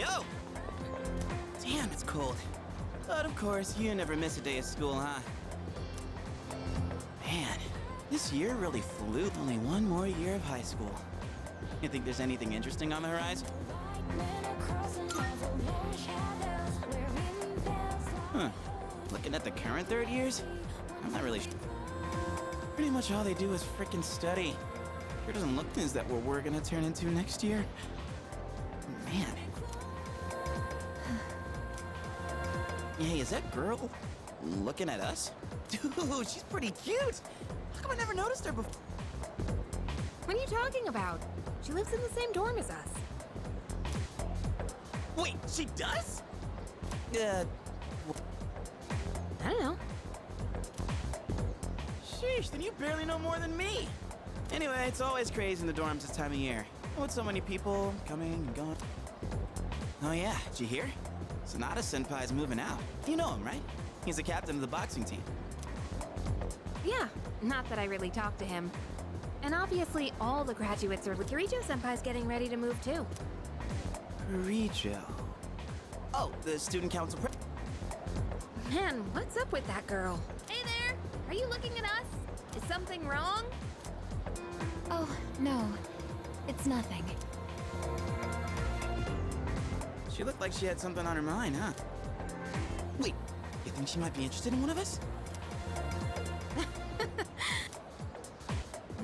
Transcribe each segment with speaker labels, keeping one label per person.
Speaker 1: Yo! Damn, it's cold. But of course, you never miss a day of school, huh? Man, this year really flew. Only one more year of high school. You think there's anything interesting on the horizon? Huh. Looking at the current third years, I'm not really sure. Pretty much all they do is frickin' study. Sure doesn't look as that what we're gonna turn into next year. Man. Hey, is that girl looking at us? Dude, she's pretty cute! How come I never noticed her before?
Speaker 2: What are you talking about? She lives in the same dorm as us.
Speaker 1: Wait, she does?
Speaker 2: I don't know.
Speaker 1: Sheesh, then you barely know more than me. Anyway, it's always crazy in the dorms this time of year. With so many people coming and going. Oh yeah, did you hear? Sonata Senpai's moving out. You know him, right? He's the captain of the boxing team.
Speaker 2: Yeah, not that I really talked to him. And obviously all the graduates are with Kirijo Senpai's getting ready to move too.
Speaker 1: Kirijo. Oh, the student council
Speaker 2: Man, what's up with that girl? Hey there! Are you looking at us? Is something wrong?
Speaker 3: Oh, no. It's nothing.
Speaker 1: She looked like she had something on her mind, huh? Wait, you think she might be interested in one of us?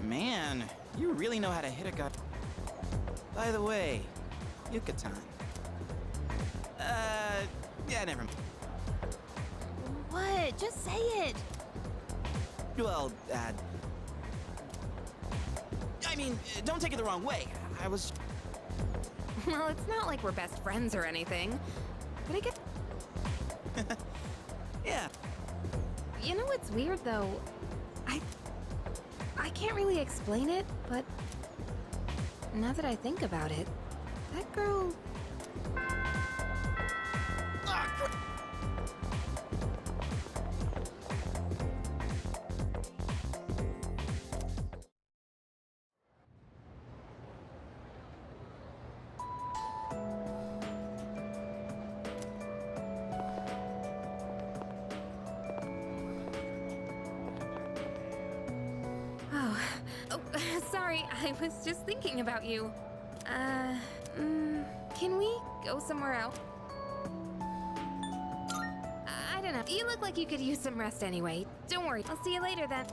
Speaker 1: Man, you really know how to hit a guy. By the way, Yucatan. Yeah, never mind.
Speaker 2: What? Just say it!
Speaker 1: Well, I mean, don't take it the wrong way. I was...
Speaker 2: Well, it's not like we're best friends or anything. But I guess...
Speaker 1: Yeah.
Speaker 2: You know what's weird, though? I can't really explain it, but... Now that I think about it, that girl... Oh, sorry, I was just thinking about you. Can we go somewhere else? I don't know. You look like you could use some rest anyway. Don't worry, I'll see you later then.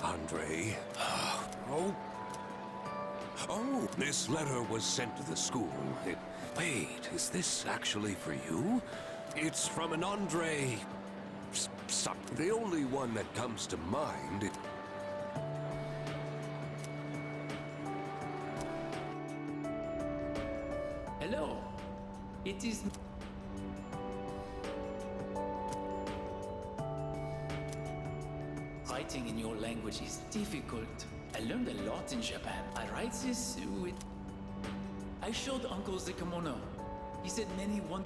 Speaker 4: Andre. Oh. Oh, this letter was sent to the school. Wait, is this actually for you? It's from an Andre... The only one that comes to mind...
Speaker 5: Hello. It is... Writing in your language is difficult. I learned a lot in Japan. I write this with... I showed Uncle the kimono. He said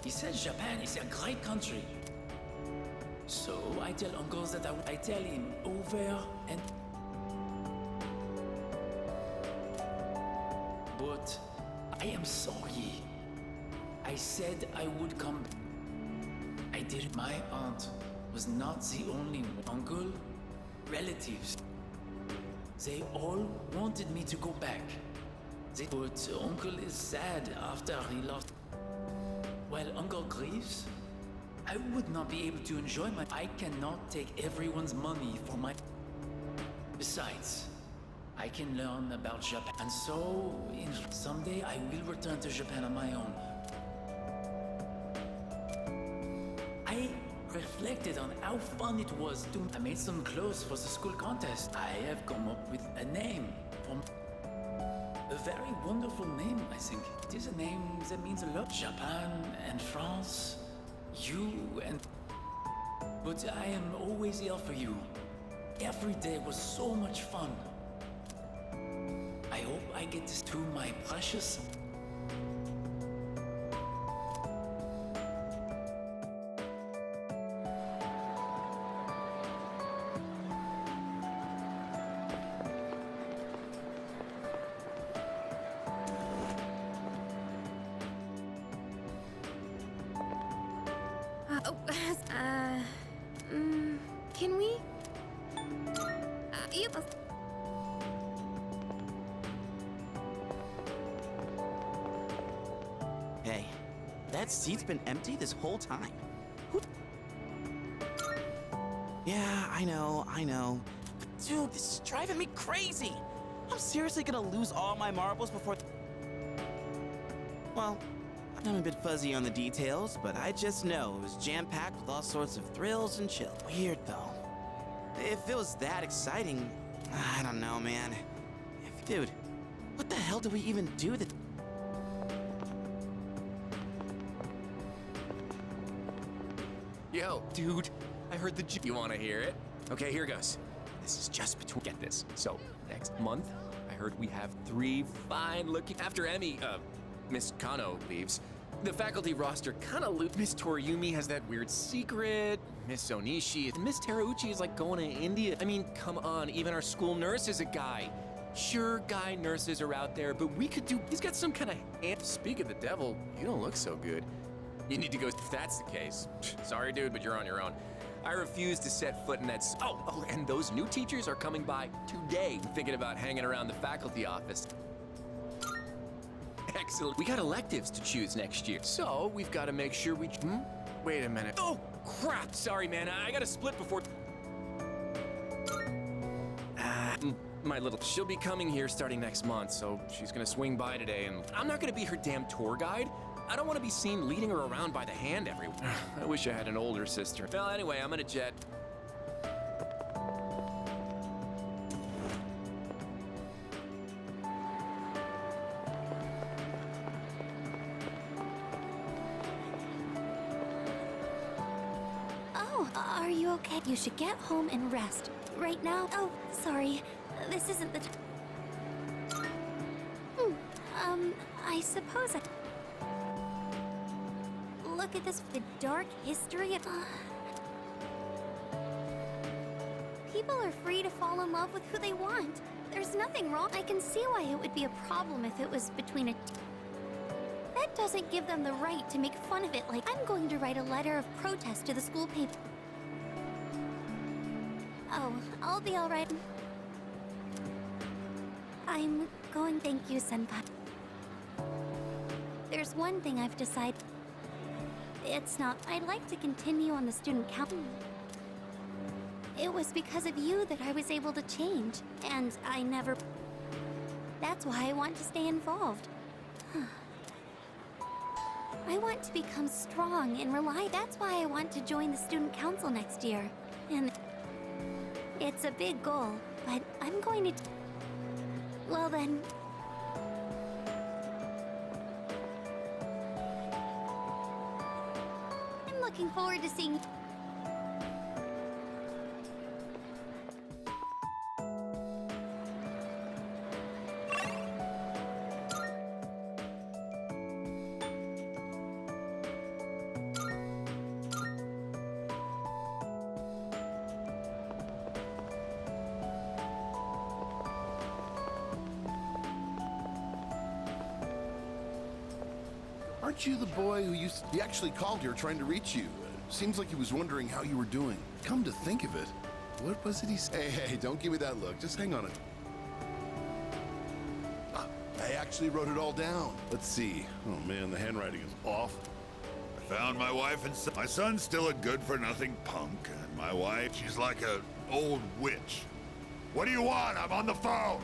Speaker 5: He said Japan is a great country. So I tell Uncle that I tell him over and... But I am sorry. I said I would come. I did. My aunt was not the only uncle, relatives. They all wanted me to go back. But Uncle is sad after he lost. While Uncle grieves, I would not be able to enjoy my... I cannot take everyone's money for my... Besides, I can learn about Japan. And so, someday I will return to Japan on my own. I reflected on how fun it was to... I made some clothes for the school contest. I have come up with a name for... A very wonderful name, I think. It is a name that means a lot. Japan and France, you and... But I am always here for you. Every day was so much fun. I hope I get this to my precious...
Speaker 2: Oh, can we? You.
Speaker 1: Hey, that seat's been empty this whole time. Who? Yeah, I know. But dude, this is driving me crazy. I'm seriously gonna lose all my marbles before. Well, I'm a bit fuzzy on the details, but I just know it was jam-packed with all sorts of thrills and chill. Weird, though. If it was that exciting, I don't know, man. Dude, what the hell do we even do that?
Speaker 6: Yo, dude, I heard the You wanna hear it? Okay, here goes. This is just between. Get this. So, next month, I heard we have 3 fine-looking. After Emmy, Miss Kano leaves, the faculty roster kinda Miss Toriumi has that weird secret. Miss Onishi. Miss Terauchi is like going to India. I mean, come on, even our school nurse is a guy. Sure, guy nurses are out there, but we could do. He's got some kind of. Speak of the devil, you don't look so good. You need to go if that's the case. Sorry, dude, but you're on your own. I refuse to set foot in that. Oh, and those new teachers are coming by today, thinking about hanging around the faculty office. Excellent. We got electives to choose next year, so we've got to make sure we. Wait a minute. Oh, crap! Sorry, man. I got to split before. My little. She'll be coming here starting next month, so she's gonna swing by today, and I'm not gonna be her damn tour guide. I don't want to be seen leading her around by the hand everywhere. I wish I had an older sister. Well, anyway, I'm gonna jet.
Speaker 3: Oh, are you okay? You should get home and rest. Right now? Oh, sorry. This isn't the time. I suppose I... Look at this, the dark history of... People are free to fall in love with who they want. There's nothing wrong. I can see why it would be a problem if it was between a... That doesn't give them the right to make fun of it like I'm going to write a letter of protest to the school paper. Oh, I'll be all right. I'm going... Thank you, Senpai. There's one thing I've decided. It's not... I'd like to continue on the student council. It was because of you that I was able to change, and I never... That's why I want to stay involved. I want to become strong and reliable. That's why I want to join the student council next year. And it's a big goal, but I'm going to... Well then... I'm looking forward to seeing...
Speaker 7: Aren't you the boy who He actually called here trying to reach you. Seems like he was wondering how you were doing. Come to think of it, what was it he said? Hey, don't give me that look. Just hang on it. I actually wrote it all down. Let's see. Oh man, the handwriting is off.
Speaker 8: I found my wife and son. My son's still a good-for-nothing punk, and my wife, she's like a old witch. What do you want? I'm on the phone.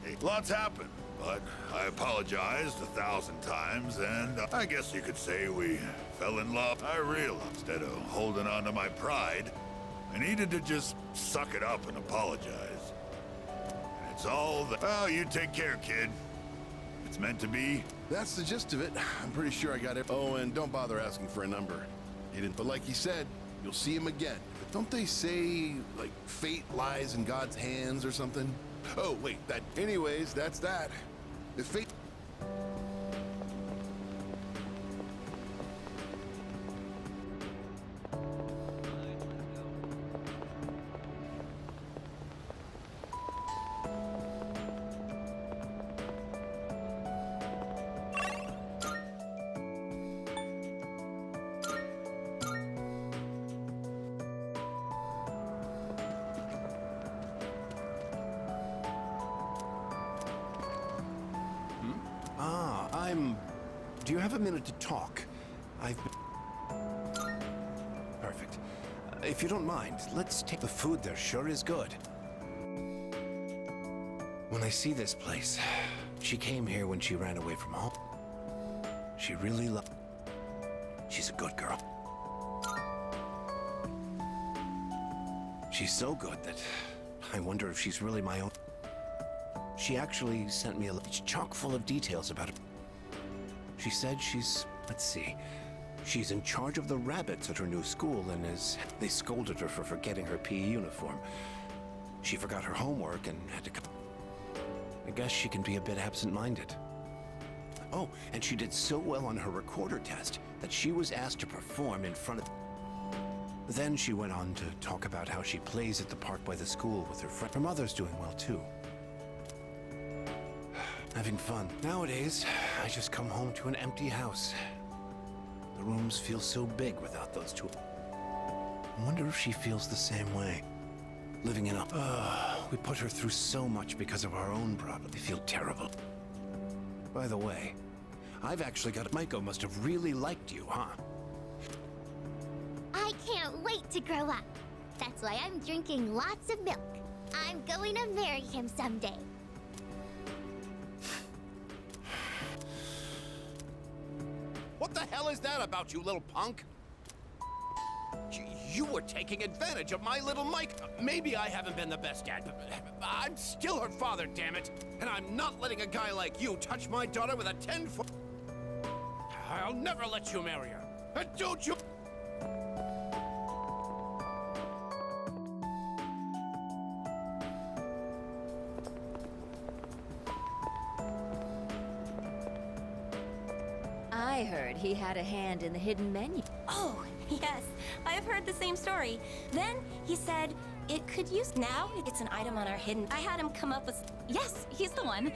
Speaker 8: Hey, lots happened. But I apologized 1,000 times, and I guess you could say we fell in love. I realized instead of holding on to my pride, I needed to just suck it up and apologize. And it's all the... Well, you take care, kid. It's meant to be.
Speaker 7: That's the gist of it. I'm pretty sure I got it. Oh, and don't bother asking for a number. He didn't. But like he said, you'll see him again. But don't they say, like, fate lies in God's hands or something? Oh, wait, that... Anyways, that's that. If fate...
Speaker 9: Do you have a minute to talk? Perfect. If you don't mind, let's take the food there. Sure is good. When I see this place, she came here when she ran away from home. She really loved. She's a good girl. She's so good that I wonder if she's really my own. She actually sent me a letter chock full of details about her. She said let's see, she's in charge of the rabbits at her new school and they scolded her for forgetting her PE uniform. She forgot her homework and had to come. I guess she can be a bit absent-minded. Oh, and she did so well on her recorder test that she was asked to perform in front of. Then she went on to talk about how she plays at the park by the school with her friend. Her mother's doing well too. Having fun. Nowadays, I just come home to an empty house. The rooms feel so big without those two. I wonder if she feels the same way. Living in a... we put her through so much because of our own problems. I feel terrible. By the way, I've actually got... Maiko must have really liked you, huh?
Speaker 3: I can't wait to grow up. That's why I'm drinking lots of milk. I'm going to marry him someday.
Speaker 9: What the hell is that about, you little punk? You were taking advantage of my little Mike. Maybe I haven't been the best dad, but I'm still her father, damn it. And I'm not letting a guy like you touch my daughter with a 10-foot... I'll never let you marry her. And don't you...
Speaker 10: I heard he had a hand in the hidden menu.
Speaker 11: Oh, yes. I've heard the same story. Then he said it could use... Now it's an item on our hidden... I had him come up with... Yes, he's the one.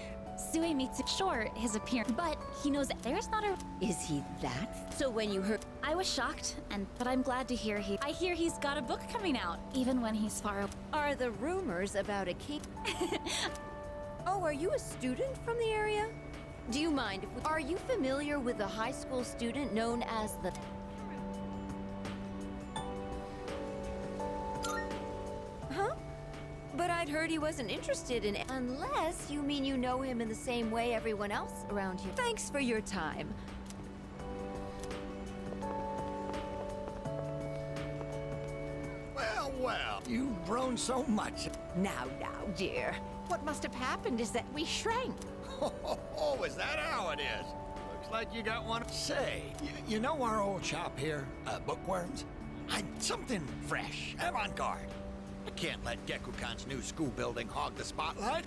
Speaker 11: Sui Mitsu. Sure, his appearance. But he knows there's not a...
Speaker 10: Is he that? So when you heard...
Speaker 11: I was shocked, but I'm glad to hear I hear he's got a book coming out, even when he's far away.
Speaker 10: Are the rumors about a king... Oh, are you a student from the area? Do you mind if we... Are you familiar with a high school student known as the... Huh? But I'd heard he wasn't interested in... Unless you mean you know him in the same way everyone else around here. Thanks for your time.
Speaker 12: Well, you've grown so much.
Speaker 13: Now, dear. What must have happened is that we shrank.
Speaker 12: Oh, is that how it is? Looks like you got one. Say, you know our old shop here, Bookworms? I'd something fresh, avant-garde. I can't let Gekukan's new school building hog the spotlight.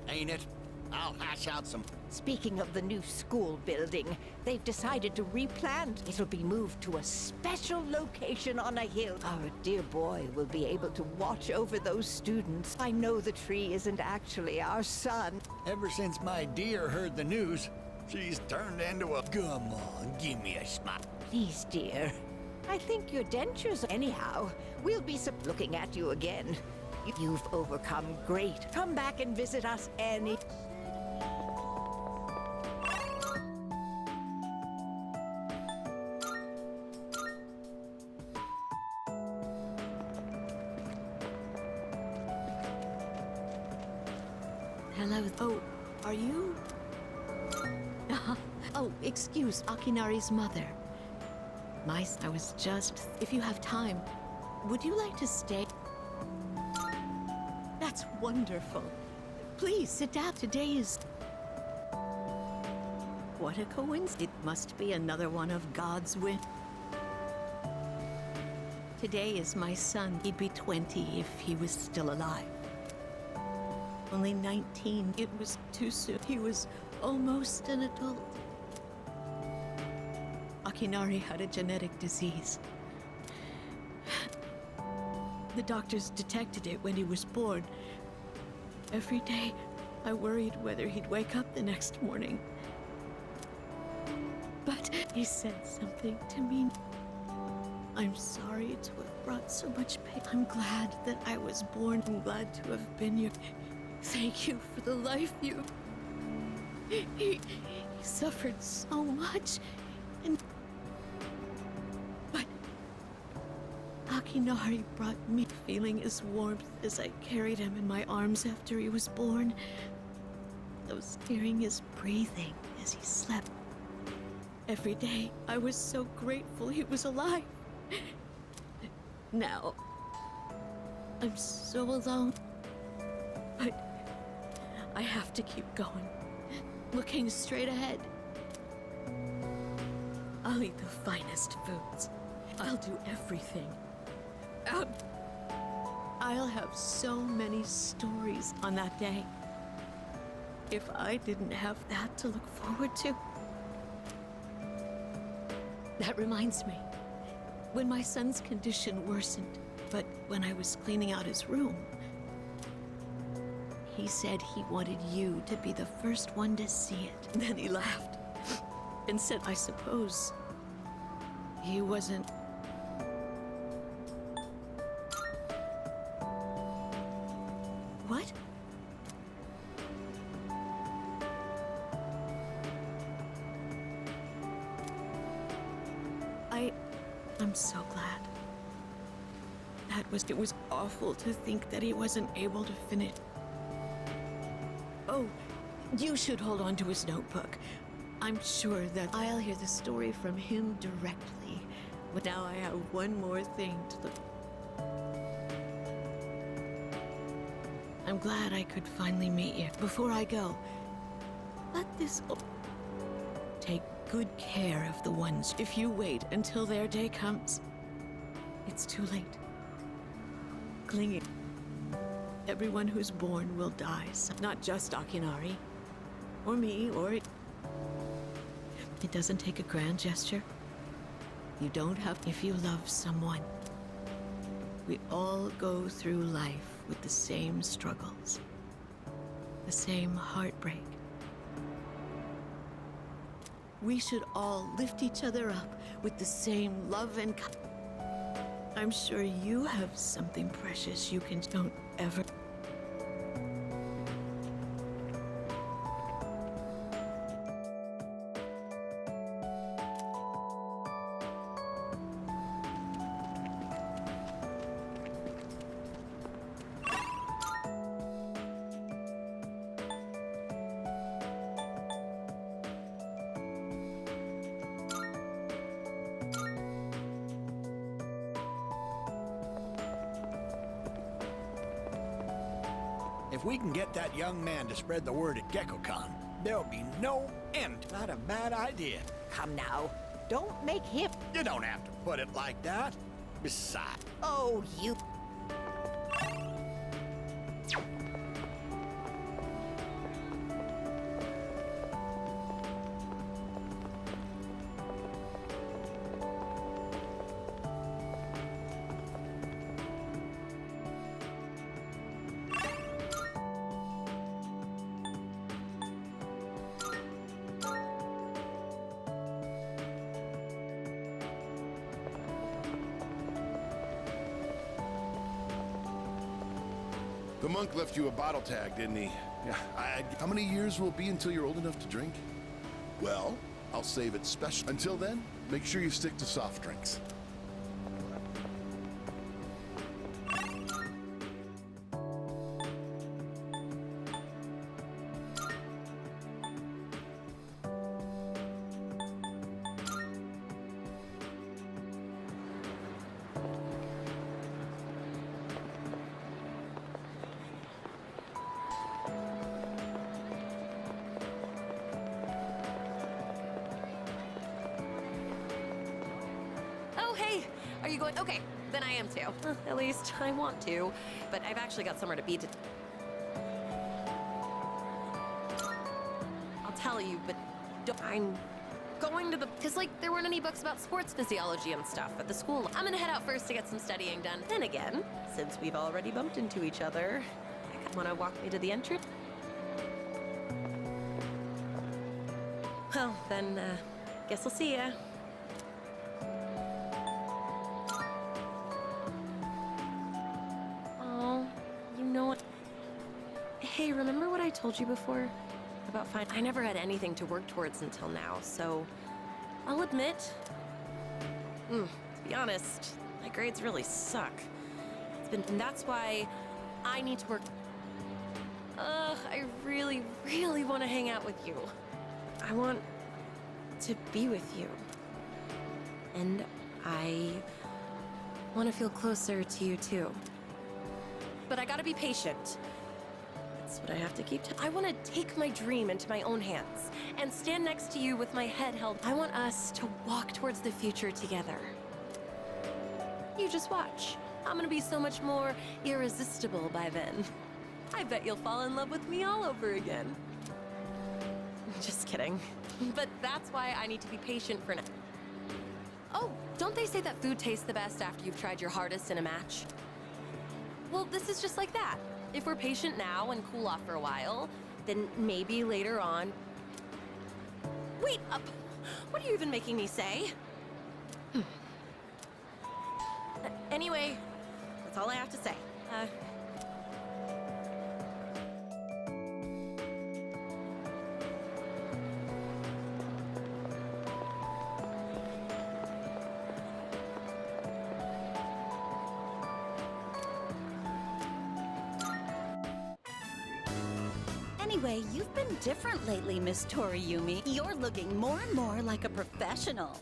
Speaker 12: Ain't it? I'll hash out some...
Speaker 13: Speaking of the new school building, they've decided to replant. It'll be moved to a special location on a hill. Our dear boy will be able to watch over those students. I know the tree isn't actually our son.
Speaker 12: Ever since my dear heard the news, she's turned into a... Come on, give me a smile.
Speaker 13: Please, dear. I think your dentures... Anyhow, we'll be looking at you again. You've overcome great. Come back and visit us any...
Speaker 14: Hello. Oh, are you? Oh, excuse Akinari's mother. I was just... If you have time, would you like to stay? That's wonderful. Please, sit down. Today is... What a coincidence. It must be another one of God's will. Today is my son. He'd be 20 if he was still alive. Only 19. It was too soon. He was almost an adult. Akinari had a genetic disease. The doctors detected it when he was born. Every day, I worried whether he'd wake up the next morning. But he said something to me. I'm sorry to have brought so much pain. I'm glad that I was born. I'm glad to have been your... Thank you for the life you... He suffered so much, but Akinari brought me feeling his warmth as I carried him in my arms after he was born. I was hearing his breathing as he slept. Every day, I was so grateful he was alive. Now, I'm so alone. But I have to keep going, looking straight ahead. I'll eat the finest foods. I'll do everything. I'll have so many stories on that day. If I didn't have that to look forward to. That reminds me, when my son's condition worsened, but when I was cleaning out his room, he said he wanted you to be the first one to see it. Then he laughed and said, I suppose he wasn't. What? I'm so glad. It was awful to think that he wasn't able to finish. Oh, you should hold on to his notebook. I'm sure that I'll hear the story from him directly. But now I have one more thing to look. I'm glad I could finally meet you. Before I go, let this take good care of the ones. If you wait until their day comes, it's too late. Clinging. Everyone who's born will die. So not just Akinari, or me, or it. It doesn't take a grand gesture. You don't have if you love someone. We all go through life with the same struggles, the same heartbreak. We should all lift each other up with the same love and I'm sure you have something precious you can don't ever.
Speaker 12: If we can get that young man to spread the word at GeckoCon, there'll be no end. Not a bad idea.
Speaker 13: Come now. Don't make him.
Speaker 12: You don't have to put it like that. Besides.
Speaker 13: Oh, you.
Speaker 7: The monk left you a bottle tag, didn't he? Yeah. How many years will it be until you're old enough to drink? Well, I'll save it special. Until then, make sure you stick to soft drinks.
Speaker 15: Hey, are you going? Okay, then I am too. At least I want to, but I've actually got somewhere to be. I'll tell you, but I'm going to the... Because, like, there weren't any books about sports physiology and stuff at the school. I'm gonna head out first to get some studying done. Then again, since we've already bumped into each other, wanna walk me to the entrance? Well, then, guess I'll see ya. Oh, you know what? Hey, remember what I told you before? about I never had anything to work towards until now, so I'll admit, to be honest, my grades really suck. And that's why I need to work. I really, really want to hang out with you. I want to be with you. And I want to feel closer to you too. But I gotta be patient. That's what I have to keep. I want to take my dream into my own hands and stand next to you with my head held. I want us to walk towards the future together. You just watch. I'm gonna be so much more irresistible by then. I bet you'll fall in love with me all over again. Just kidding. But that's why I need to be patient for now. Oh, don't they say that food tastes the best after you've tried your hardest in a match? Well, this is just like that. If we're patient now and cool off for a while, then maybe later on... Wait up! What are you even making me say? Anyway, that's all I have to say.
Speaker 16: Anyway, you've been different lately, Miss Toriumi. You're looking more and more like a professional.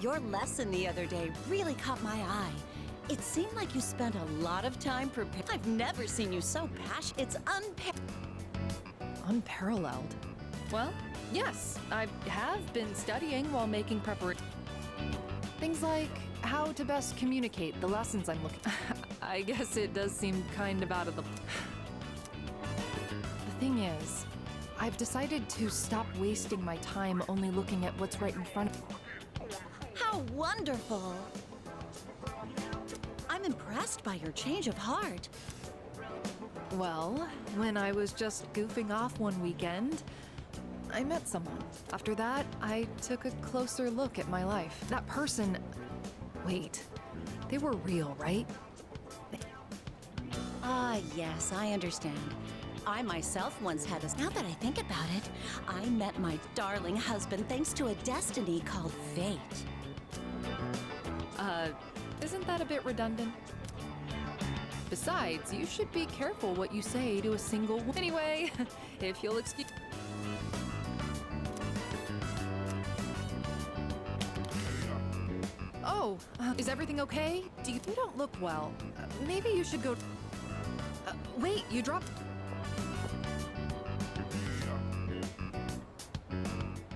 Speaker 16: Your lesson the other day really caught my eye. It seemed like you spent a lot of time preparing. I've never seen you so passionate. It's
Speaker 17: unparalleled. Well, yes, I have been studying while making preparation. Things like how to best communicate the lessons I'm looking. I guess it does seem kind of out of the... The thing is, I've decided to stop wasting my time only looking at what's right in front of me.
Speaker 16: How wonderful! I'm impressed by your change of heart.
Speaker 17: Well, when I was just goofing off one weekend, I met someone. After that, I took a closer look at my life. That person... Wait, they were real, right?
Speaker 16: Ah, yes, I understand. I myself once had a... Now that I think about it, I met my darling husband thanks to a destiny called fate.
Speaker 17: Isn't that a bit redundant? Besides, you should be careful what you say to a single woman. Anyway, if you'll excuse... Oh, is everything okay? You don't look well. Maybe you should go... wait, you dropped...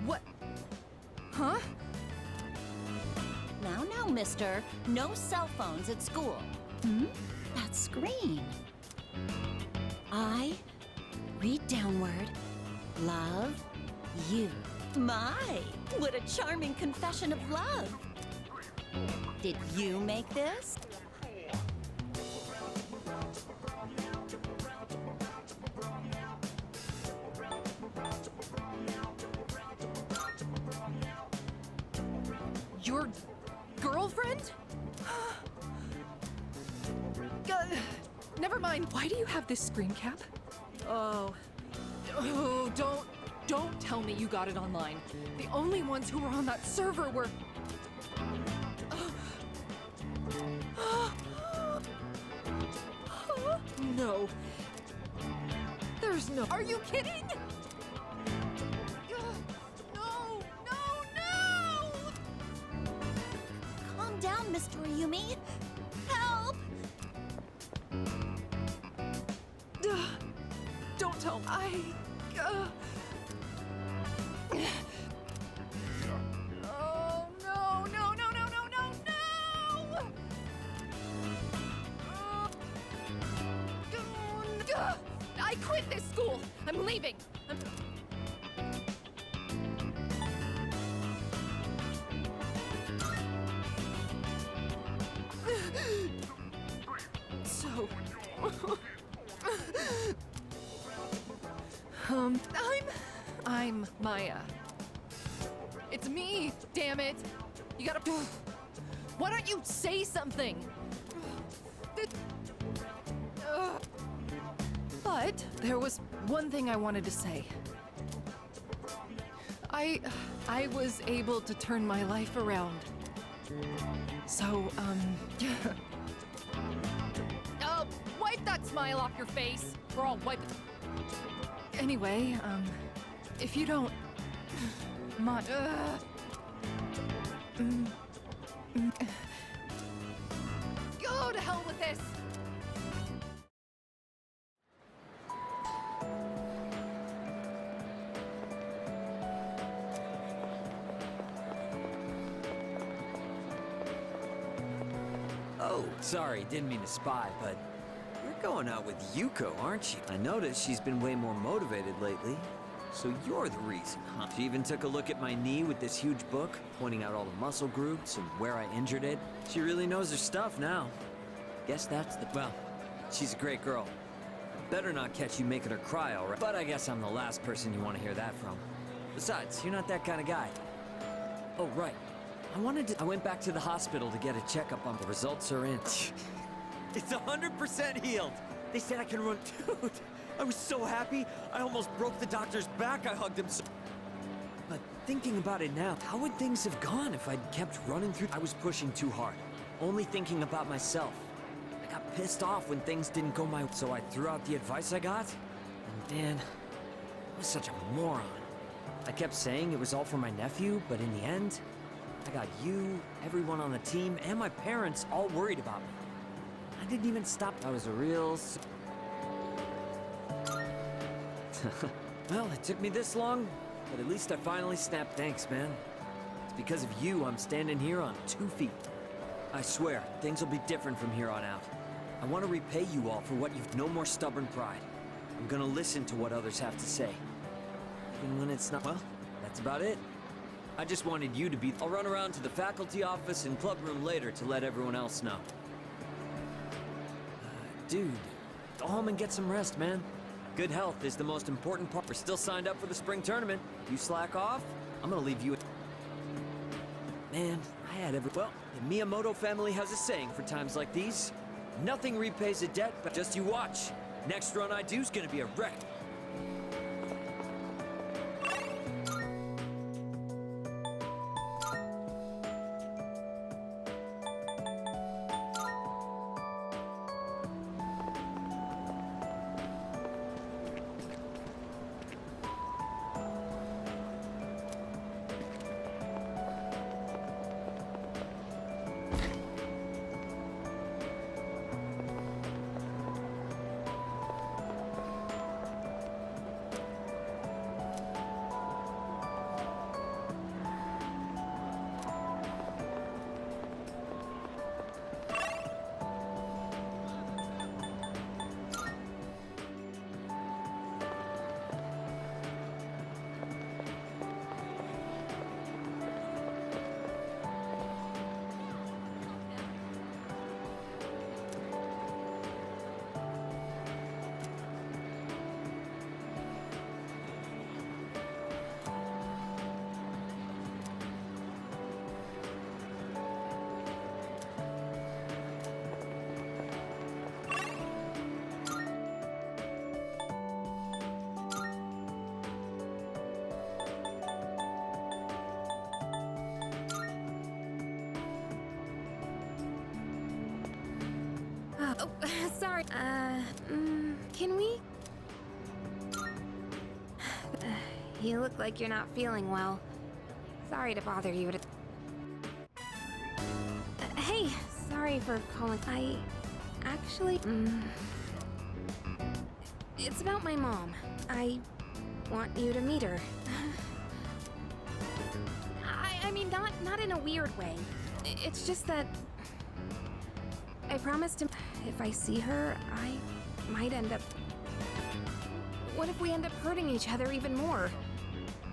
Speaker 17: What? Huh?
Speaker 16: Now, mister, no cell phones at school. That screen. I read downward, love you. My, what a charming confession of love. Did you make this?
Speaker 17: Your girlfriend? Never mind. Why do you have this screen cap? Oh, don't tell me you got it online. The only ones who were on that server were... No. There's no... Are you kidding?
Speaker 16: Calm down, Miss Toriumi. Help!
Speaker 17: Don't tell me. Oh, no, no, no, no, no, no, no! I quit this school! I'm leaving! So... I'm Maya. It's me, damn it! You gotta... Why don't you say something? But there was one thing I wanted to say. I was able to turn my life around. So, wipe that smile off your face, or I'll wipe it. Anyway, if you don't mind, go to hell with this!
Speaker 18: Oh, sorry, didn't mean to spy, but you're going out with Yuko, aren't you? I noticed she's been way more motivated lately. So you're the reason, huh? She even took a look at my knee with this huge book, pointing out all the muscle groups and where I injured it. She really knows her stuff now. Guess that's the... Well, she's a great girl. Better not catch you making her cry, all right? But I guess I'm the last person you want to hear that from. Besides, you're not that kind of guy. Oh, right. I went back to the hospital to get a checkup on the results are in. It's 100% healed. They said I can run. Dude, I was so happy. I almost broke the doctor's back. I hugged him so... But thinking about it now, how would things have gone if I'd kept running through? I was pushing too hard, only thinking about myself. I got pissed off when things didn't go my way, so I threw out the advice I got. And man, I was such a moron. I kept saying it was all for my nephew, but in the end, I got you, everyone on the team, and my parents all worried about me. I didn't even stop. I was a real... Well, it took me this long, but at least I finally snapped. Thanks, man. It's because of you I'm standing here on 2 feet. I swear, things will be different from here on out. I want to repay you all for what you've... No more stubborn pride. I'm gonna listen to what others have to say. Even when it's not... Well, that's about it. I just wanted you to be... I'll run around to the faculty office and club room later to let everyone else know. Dude, go home and get some rest, man. Good health is the most important part. We're still signed up for the spring tournament. You slack off, I'm gonna leave you... Man, I had every... Well, the Miyamoto family has a saying for times like these. Nothing repays a debt, but just you watch. Next run I do's gonna be a wreck.
Speaker 2: Oh, sorry. Can we? You look like you're not feeling well. Sorry to bother you. Hey, sorry for calling. I actually... It's about my mom. I want you to meet her. I mean, not in a weird way. It's just that... I promised him if I see her, I might end up... What if we end up hurting each other even more?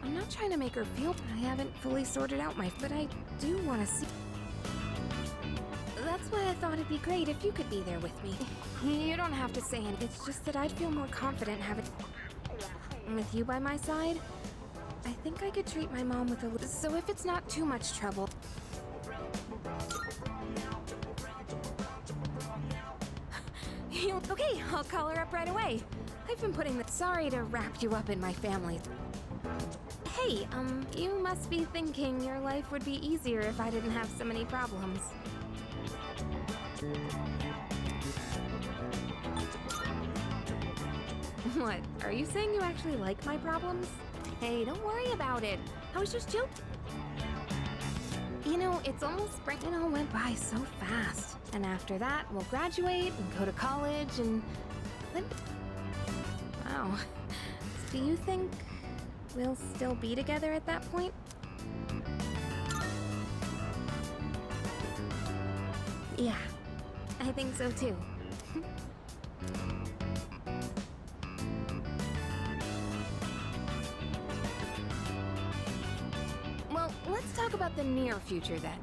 Speaker 2: I'm not trying to make her feel... I haven't fully sorted out my... But I do want to see... That's why I thought it'd be great if you could be there with me. You don't have to say anything. It's just that I'd feel more confident having... With you by my side, I think I could treat my mom with a little... So if it's not too much trouble... Okay, I'll call her up right away. I've been putting this... Sorry to wrap you up in my family. Hey, you must be thinking your life would be easier if I didn't have so many problems. What? Are you saying you actually like my problems? Hey, don't worry about it. I was just joking. You know, it's almost spring. It all went by so fast. And after that, we'll graduate and go to college and then... Wow. Do you think we'll still be together at that point? Yeah, I think so too. Well, let's talk about the near future then.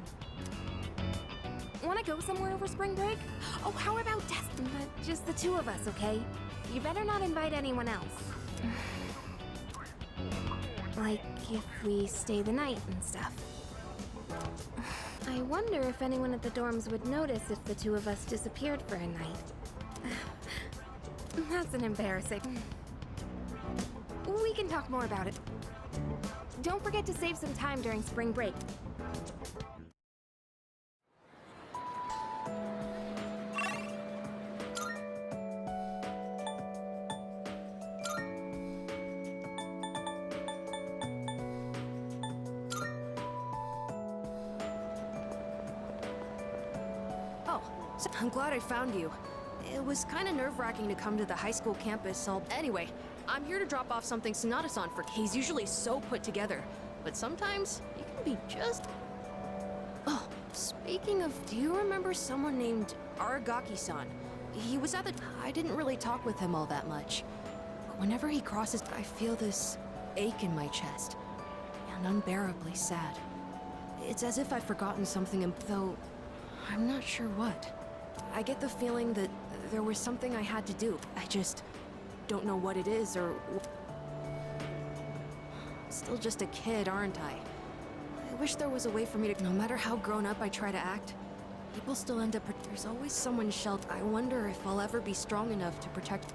Speaker 2: Wanna go somewhere over spring break? Oh, how about Destin? But just the two of us, okay? You better not invite anyone else. Like if we stay the night and stuff. I wonder if anyone at the dorms would notice if the two of us disappeared for a night. That's an embarrassing. We can talk more about it. Don't forget to save some time during spring break.
Speaker 19: I'm glad I found you. It was kind of nerve-wracking to come to the high school campus all... Anyway, I'm here to drop off something Sonata-san for... He's usually so put together, but sometimes he can be just... Oh, speaking of... Do you remember someone named Aragaki-san? He was at the... I didn't really talk with him all that much. But whenever he crosses, I feel this ache in my chest. And unbearably sad. It's as if I've forgotten something, though I'm not sure what. I get the feeling that there was something I had to do. I just don't know what it is or... Still just a kid, aren't I? I wish there was a way for me to... No matter how grown up I try to act, people still end up... There's always someone sheltered. I wonder if I'll ever be strong enough to protect...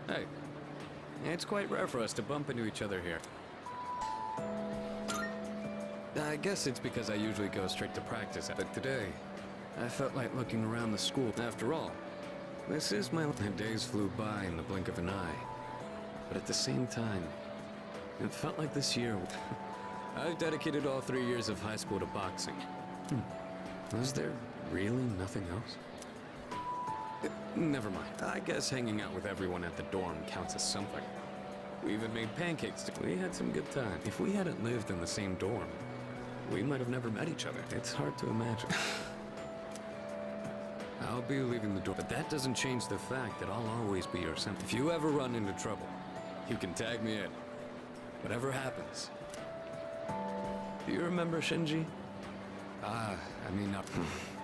Speaker 20: Hey, it's quite rare for us to bump into each other here. I guess it's because I usually go straight to practice, but today, I felt like looking around the school. After all, this is my days flew by in the blink of an eye. But at the same time, it felt like this year... I've dedicated all 3 years of high school to boxing. Was there really nothing else? Never mind. I guess hanging out with everyone at the dorm counts as something. We even made pancakes. We had some good time. If we hadn't lived in the same dorm, we might have never met each other. It's hard to imagine. I'll be leaving the dorm, but that doesn't change the fact that I'll always be your son. If you ever run into trouble, you can tag me in. Whatever happens. Do you remember Shinji?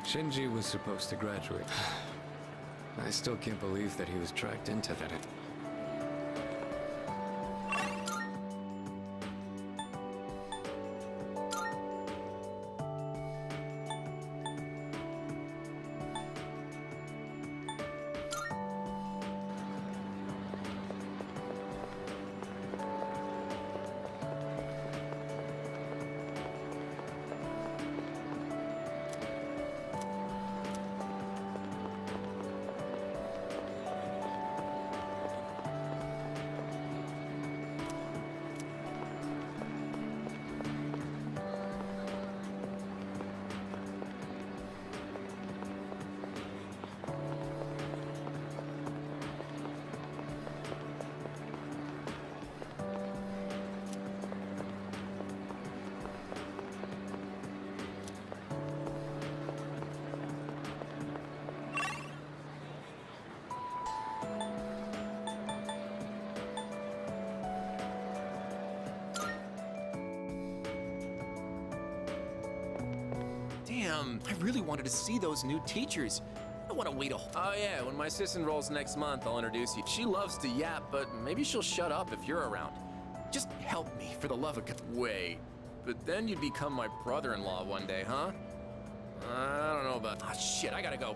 Speaker 20: Shinji was supposed to graduate. I still can't believe that he was dragged into that.
Speaker 6: Damn, I really wanted to see those new teachers. I don't want to wait a Oh yeah, when my sis enrolls next month, I'll introduce you. She loves to yap, but maybe she'll shut up if you're around. Just help me, for the love of God. Wait, but then you'd become my brother-in-law one day, huh? I don't know about... Ah, shit, I gotta go.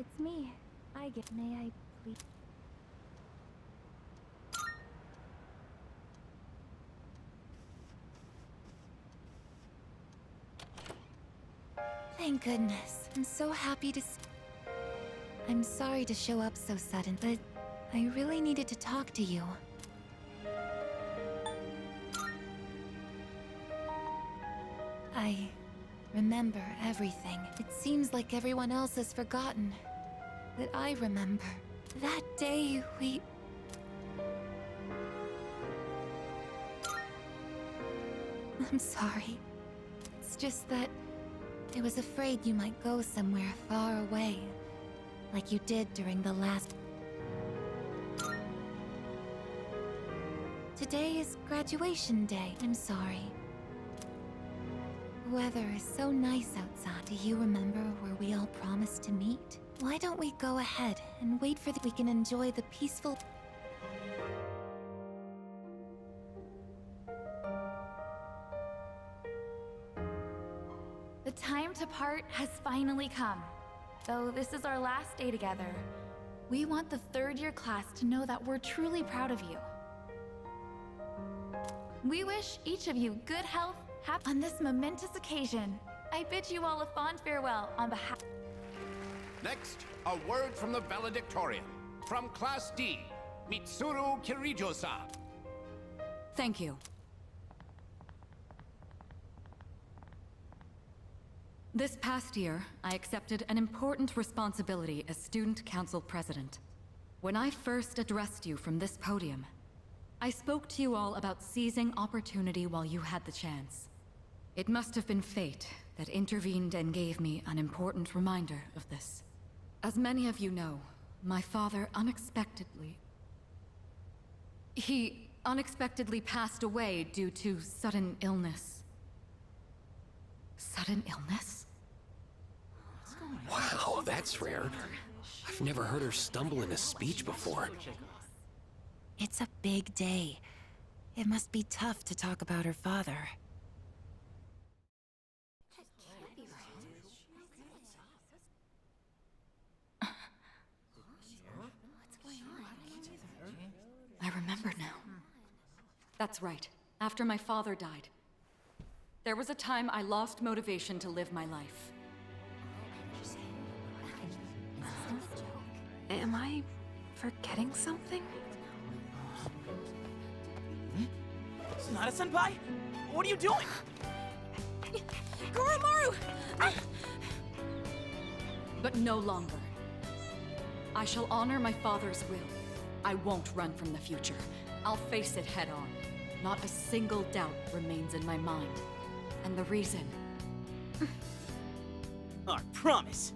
Speaker 3: It's me. May I please? Thank goodness. I'm so happy to I'm sorry to show up so sudden, but I really needed to talk to you. I remember everything. It seems like everyone else has forgotten. But I remember. That day we... I'm sorry. It's just that I was afraid you might go somewhere far away. Like you did during the last... Today is graduation day. I'm sorry. The weather is so nice outside. Do you remember where we all promised to meet? Why don't we go ahead and wait for we can enjoy the peaceful...
Speaker 21: The time to part has finally come. Though this is our last day together, we want the third-year class to know that we're truly proud of you. We wish each of you good health, on this momentous occasion. I bid you all a fond farewell on behalf...
Speaker 9: Next, a word from the valedictorian. From Class D, Mitsuru Kirijo-san.
Speaker 22: Thank you. This past year, I accepted an important responsibility as Student Council President. When I first addressed you from this podium, I spoke to you all about seizing opportunity while you had the chance. It must have been fate that intervened and gave me an important reminder of this. As many of you know, my father He unexpectedly passed away due to sudden illness. Sudden illness?
Speaker 6: Wow, that's rare. I've never heard her stumble in a speech before.
Speaker 16: It's a big day. It must be tough to talk about her father.
Speaker 22: I remember now. That's right. After my father died, there was a time I lost motivation to live my life.
Speaker 2: Am I forgetting something?
Speaker 1: Sonata-senpai? What are you doing?
Speaker 22: Goromaru! But no longer. I shall honor my father's will. I won't run from the future. I'll face it head on. Not a single doubt remains in my mind. And the reason...
Speaker 1: Our promise.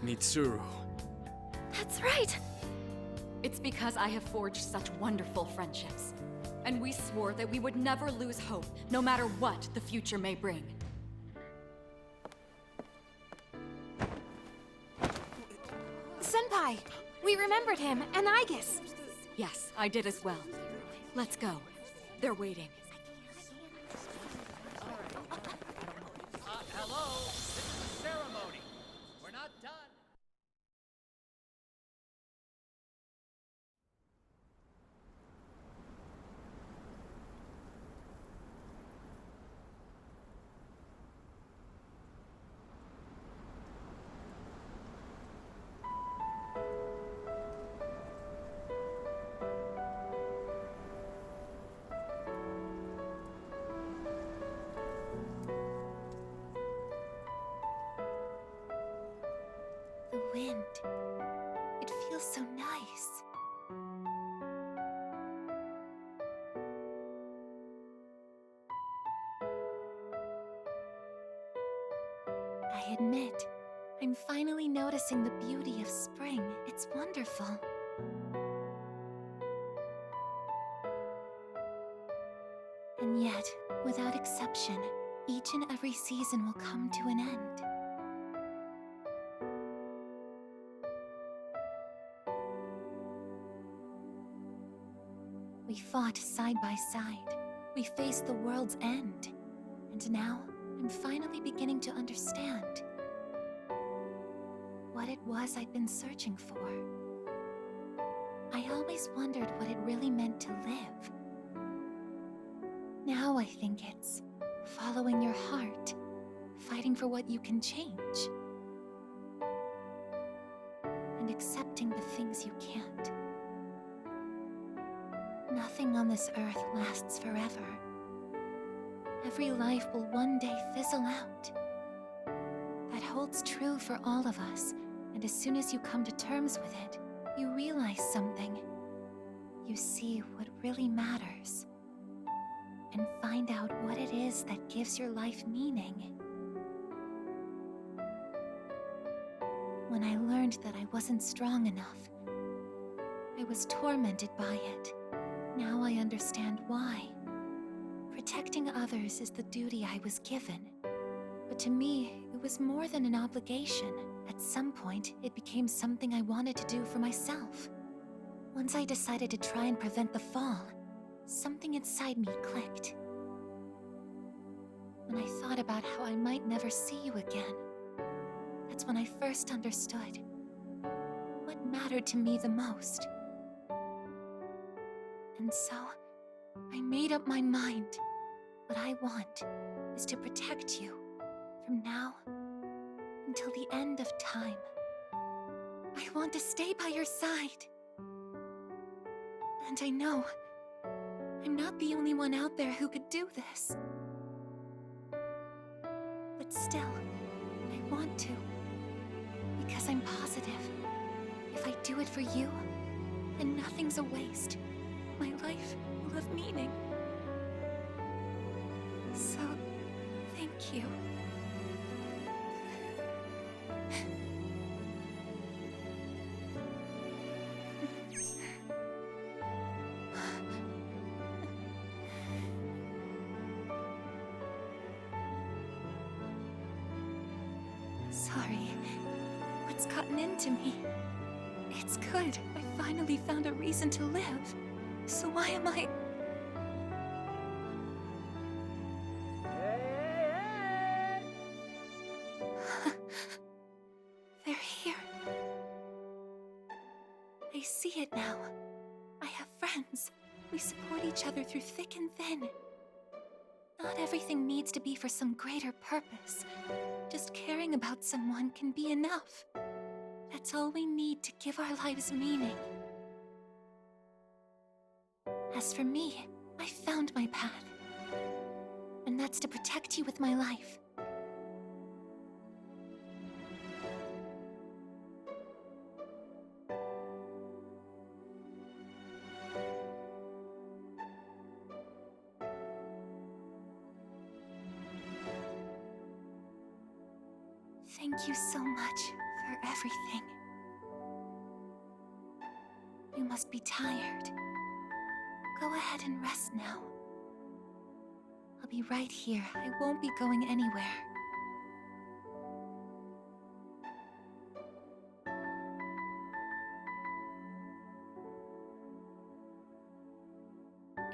Speaker 20: Mitsuru.
Speaker 2: That's right!
Speaker 22: It's because I have forged such wonderful friendships. And we swore that we would never lose hope, no matter what the future may bring.
Speaker 2: Senpai! We remembered him, and Aigis!
Speaker 22: Yes, I did as well. Let's go. They're waiting.
Speaker 12: Hello, this is the ceremony. We're not done.
Speaker 3: The wind. It feels so nice. I admit, I'm finally noticing the beauty of spring. It's wonderful. And yet, without exception, each and every season will come to an end. We fought side by side. We faced the world's end. And now, I'm finally beginning to understand what it was I'd been searching for. I always wondered what it really meant to live. Now I think it's following your heart, fighting for what you can change, and accepting the things you can't. Nothing on this earth lasts forever. Every life will one day fizzle out. That holds true for all of us, and as soon as you come to terms with it, you realize something. You see what really matters, and find out what it is that gives your life meaning. When I learned that I wasn't strong enough, I was tormented by it. Now I understand why. Protecting others is the duty I was given. But to me, it was more than an obligation. At some point, it became something I wanted to do for myself. Once I decided to try and prevent the fall, something inside me clicked. When I thought about how I might never see you again, that's when I first understood what mattered to me the most. And so, I made up my mind. What I want is to protect you from now until the end of time. I want to stay by your side. And I know I'm not the only one out there who could do this. But still, I want to. Because I'm positive
Speaker 21: If I do it for you, then nothing's a waste. My life will have meaning. So, thank you. Sorry. What's gotten into me? It's good. I finally found a reason to live. So why am I... They're here. I see it now. I have friends. We support each other through thick and thin. Not everything needs to be for some greater purpose. Just caring about someone can be enough. That's all we need to give our lives meaning. As for me, I found my path. And that's to protect you with my life. Thank you so much for everything. You must be tired. Go ahead and rest now. I'll be right here. I won't be going anywhere.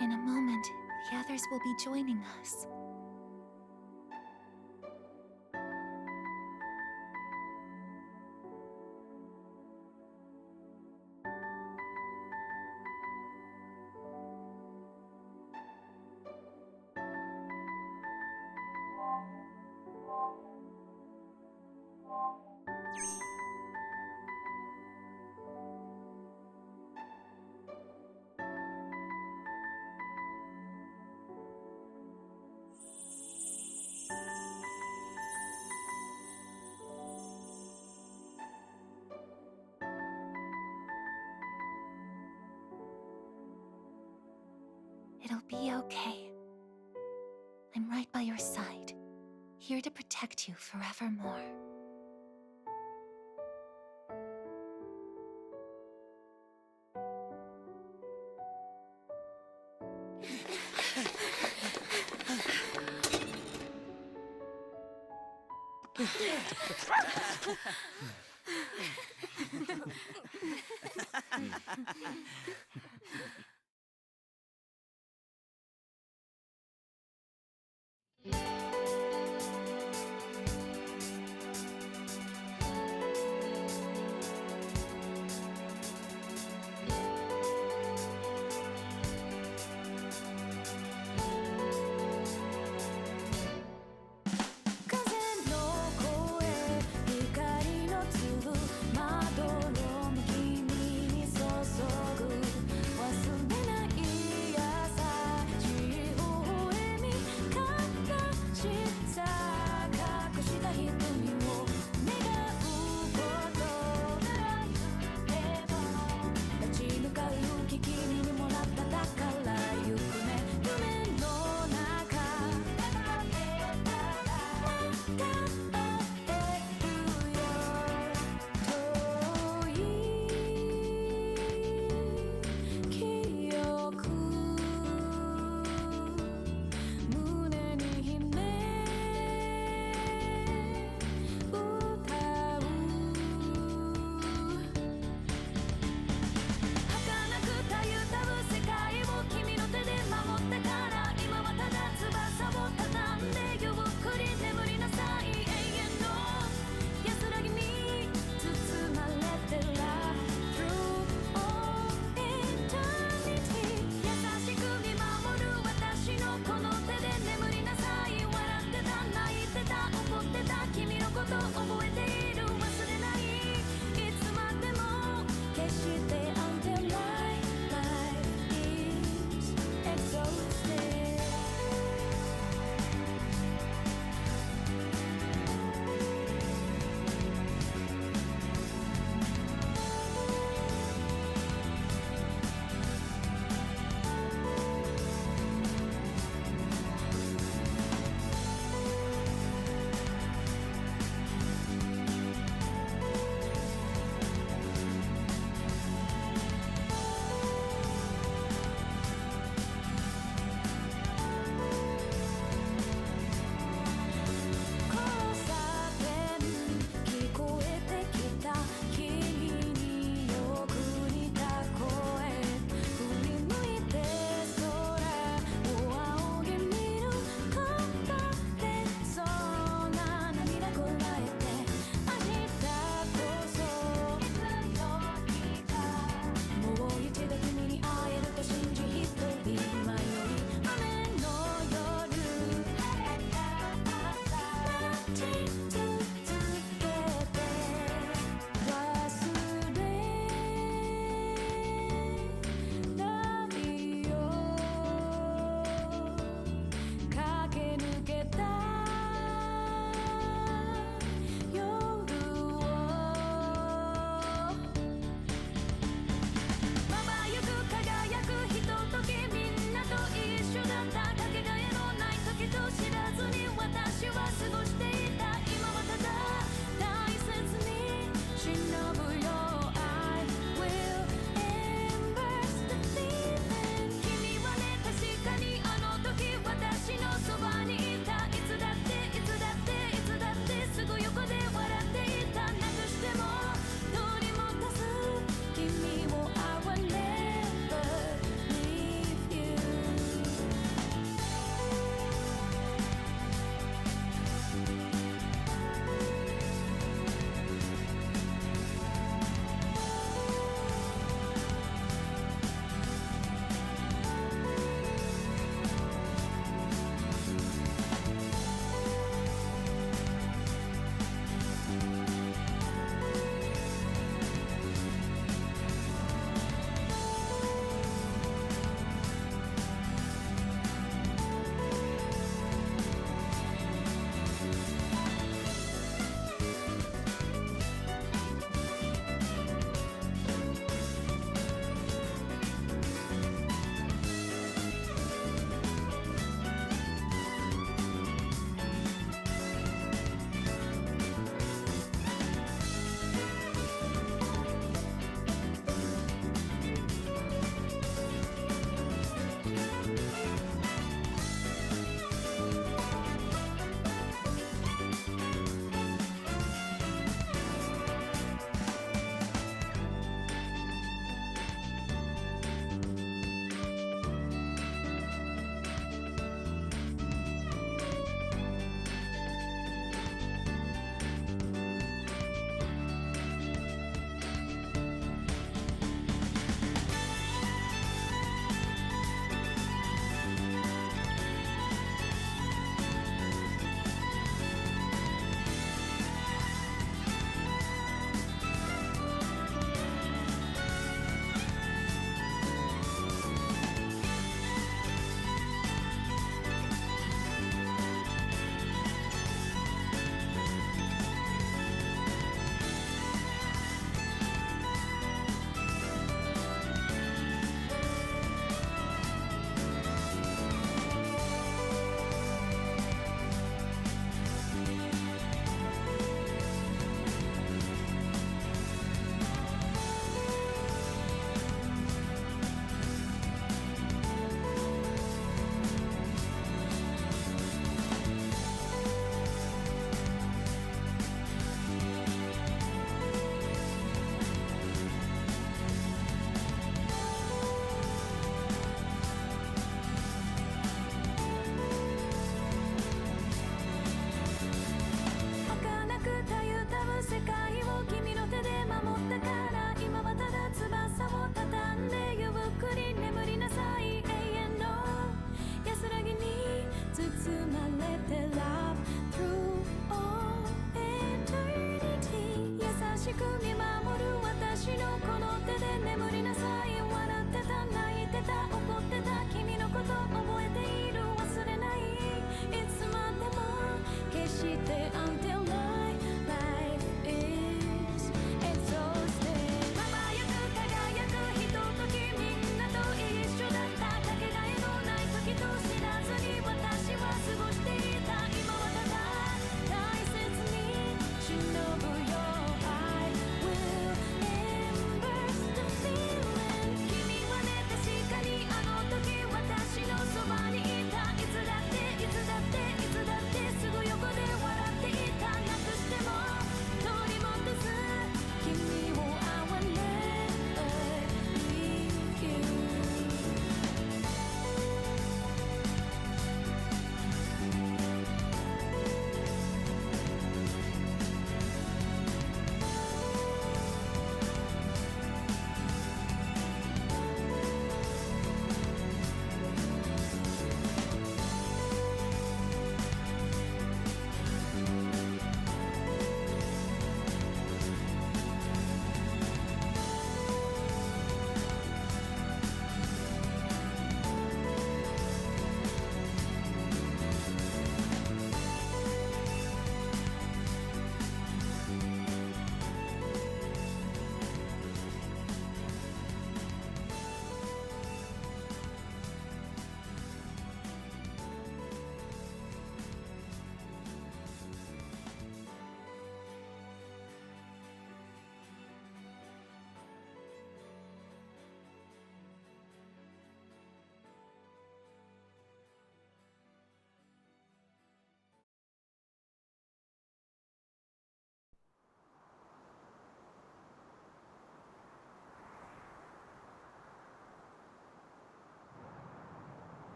Speaker 21: In a moment, the others will be joining us. It'll be okay. I'm right by your side, here to protect you forevermore.